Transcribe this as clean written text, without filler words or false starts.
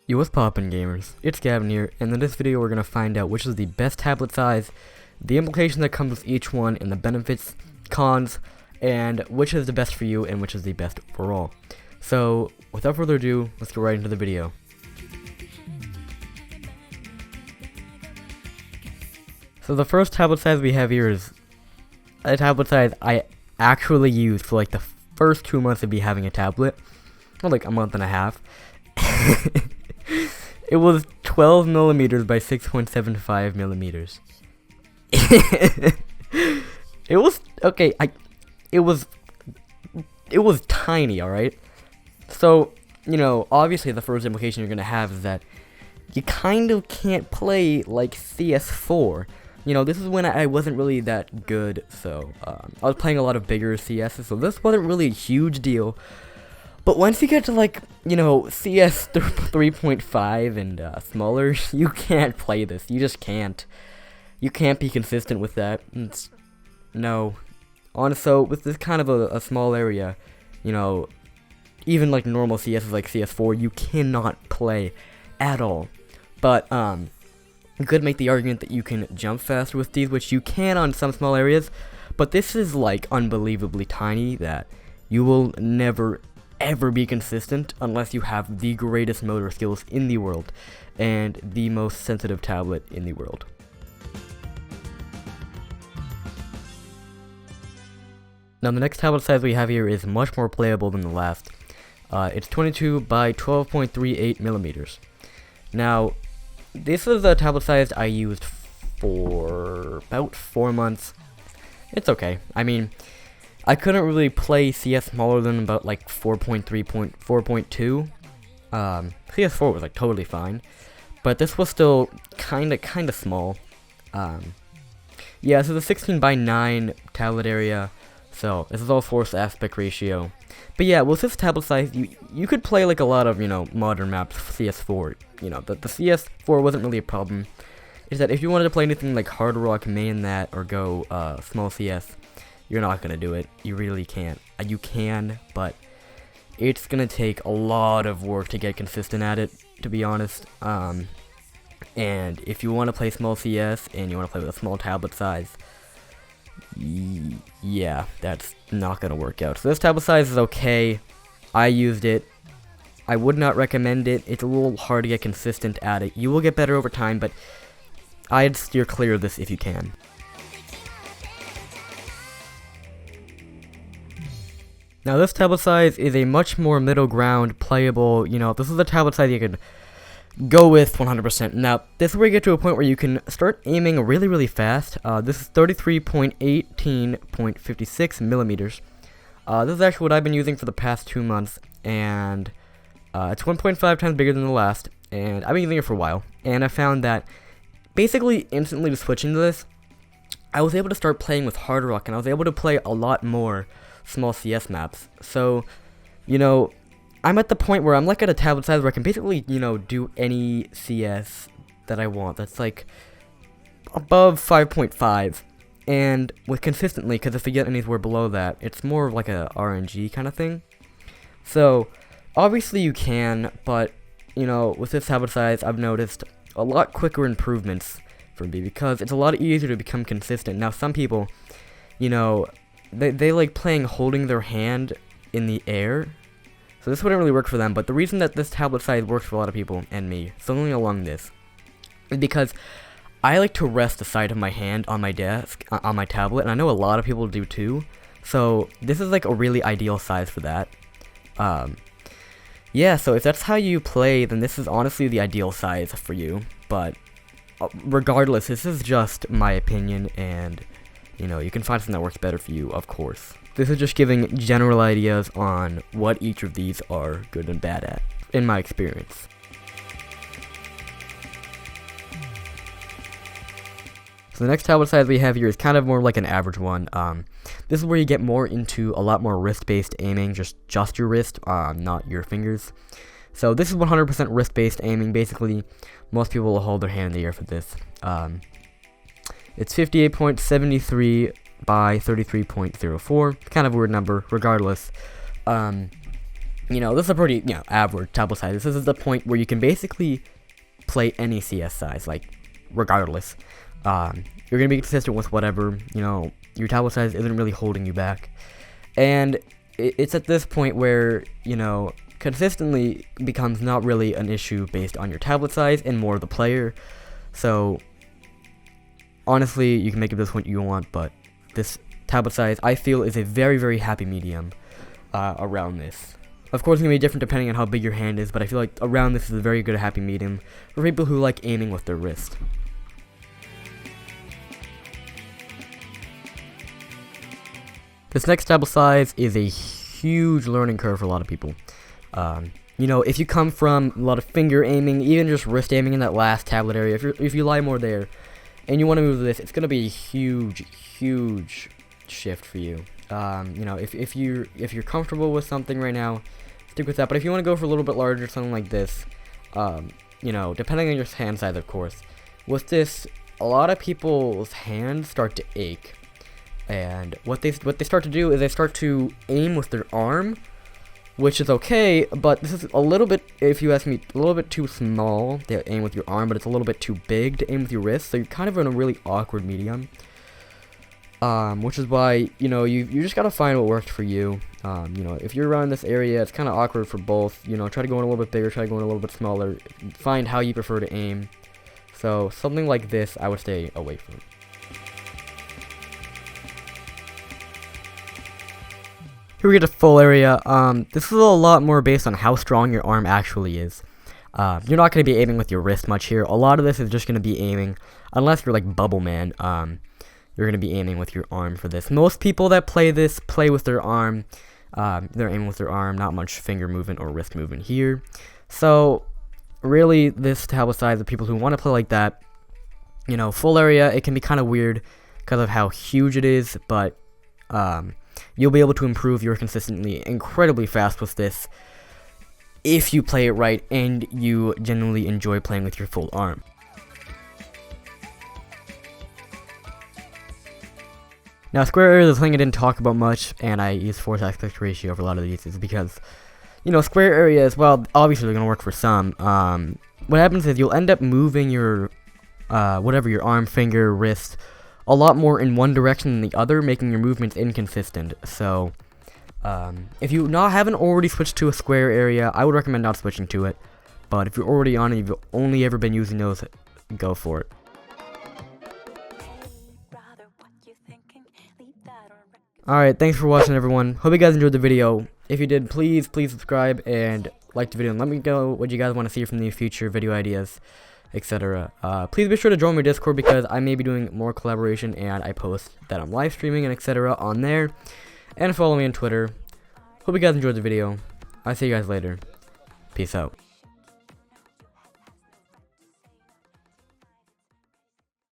Yo, what's poppin' gamers? It's Gavin here, and in this video we're going to find out which is the best tablet size, the implication that comes with each one, and the benefits, cons, and which is the best for you and which is the best overall. So, without further ado, let's go right into the video. So the first tablet size we have here is a tablet size I actually used for like the first 2 months of me having a tablet, or like a month and a half. It was 12 millimeters by 6.75 millimeters. It was okay. It was tiny. All right. So obviously the first implication you're gonna have is that you kind of can't play like CS4. This is when I wasn't really that good, so I was playing a lot of bigger CSs, so this wasn't really a huge deal. But once you get to like, CS 3.5 and smaller, you can't play this. You just can't. You can't be consistent with that. No. So with this kind of a small area, even like normal CSs like CS4, you cannot play at all. But you could make the argument that you can jump faster with these, which you can on some small areas. But this is like unbelievably tiny that you will never ever be consistent unless you have the greatest motor skills in the world and the most sensitive tablet in the world. Now the next tablet size we have here is much more playable than the last. It's 22 by 12.38 millimeters. Now this is a tablet size I used for about 4 months. It's okay. I mean, I couldn't really play CS smaller than about like 4.3.4.2. CS4 was like totally fine, but this was still kind of small. Yeah, so the 16 by 9 tablet area. So this is all force aspect ratio. But yeah, with this tablet size, you could play like a lot of modern maps CS4. The CS4 wasn't really a problem. Is that if you wanted to play anything like Hard Rock, main that, or go small CS, you're not gonna do it. You really can't. You can, but it's gonna take a lot of work to get consistent at it, to be honest. And if you want to play small CS and you want to play with a small tablet size, yeah, that's not gonna work out. So this tablet size is okay. I used it. I would not recommend it. It's a little hard to get consistent at it. You will get better over time, but I'd steer clear of this if you can. Now this tablet size is a much more middle ground, playable, this is a tablet size you can go with 100%. Now, this is where you get to a point where you can start aiming really, really fast. This is 33.18.56 millimeters. This is actually what I've been using for the past 2 months, and it's 1.5 times bigger than the last, and I've been using it for a while, and I found that basically instantly switching to this, I was able to start playing with Hard Rock, and I was able to play a lot more small CS maps. So, I'm at the point where I'm like at a tablet size where I can basically, do any CS that I want. That's like above 5.5. And with consistently, because if you get anywhere below that, it's more of like a RNG kind of thing. So, obviously you can, but, with this tablet size, I've noticed a lot quicker improvements for me because it's a lot easier to become consistent. Now, some people, they like playing holding their hand in the air, so this wouldn't really work for them. But the reason that this tablet size works for a lot of people, and me, something along this, is because I like to rest the side of my hand on my desk, on my tablet, and I know a lot of people do too, so this is like a really ideal size for that. Yeah, so if that's how you play, then this is honestly the ideal size for you, but regardless, this is just my opinion, and you can find something that works better for you, of course. This is just giving general ideas on what each of these are good and bad at, in my experience. So the next tablet size we have here is kind of more like an average one. This is where you get more into a lot more wrist-based aiming, just your wrist, not your fingers. So this is 100% wrist-based aiming. Basically, most people will hold their hand in the air for this. It's 58.73 by 33.04. Kind of a weird number, regardless. this is a pretty, average tablet size. This is the point where you can basically play any CS size, like, regardless. You're gonna be consistent with whatever, your tablet size isn't really holding you back. And it's at this point where, consistently becomes not really an issue based on your tablet size and more the player. So, honestly, you can make it this what you want, but this tablet size, I feel, is a very, very happy medium around this. Of course, it's going to be different depending on how big your hand is, but I feel like around this is a very good happy medium for people who like aiming with their wrist. This next tablet size is a huge learning curve for a lot of people. If you come from a lot of finger aiming, even just wrist aiming in that last tablet area, if you lie more there, and you want to move to this, it's going to be a huge, huge shift for you. If you're comfortable with something right now, stick with that. But if you want to go for a little bit larger, something like this, depending on your hand size, of course, with this, a lot of people's hands start to ache. And what they start to do is they start to aim with their arm, which is okay, but this is a little bit, if you ask me, a little bit too small to aim with your arm, but it's a little bit too big to aim with your wrist, so you're kind of in a really awkward medium. Which is why, you just gotta find what works for you. If you're around this area, it's kind of awkward for both. Try to go in a little bit bigger, try to go in a little bit smaller, find how you prefer to aim. So, something like this, I would stay away from. Here we get to full area. This is a lot more based on how strong your arm actually is. You're not going to be aiming with your wrist much here. A lot of this is just going to be aiming, unless you're like Bubble Man, you're going to be aiming with your arm for this. Most people that play this play with their arm. They're aiming with their arm, not much finger movement or wrist movement here. So, really, this tablet size of people who want to play like that, full area, it can be kind of weird because of how huge it is, but you'll be able to improve your consistently incredibly fast with this if you play it right and you genuinely enjoy playing with your full arm. Now, square area is the thing I didn't talk about much, and I use force aspect ratio for a lot of these, is because, square areas, well, obviously they're going to work for some. What happens is you'll end up moving your, your arm, finger, wrist, a lot more in one direction than the other, making your movements inconsistent. So, if you haven't already switched to a square area, I would recommend not switching to it. But if you're already on it, you've only ever been using those, go for it. Alright, thanks for watching, everyone. Hope you guys enjoyed the video. If you did, please subscribe and like the video, and let me know what you guys want to see from the future video ideas, etc. Please be sure to join my Discord, because I may be doing more collaboration, and I post that I'm live streaming and etc. on there. And follow me on Twitter. Hope you guys enjoyed the video. I'll see you guys later. Peace out.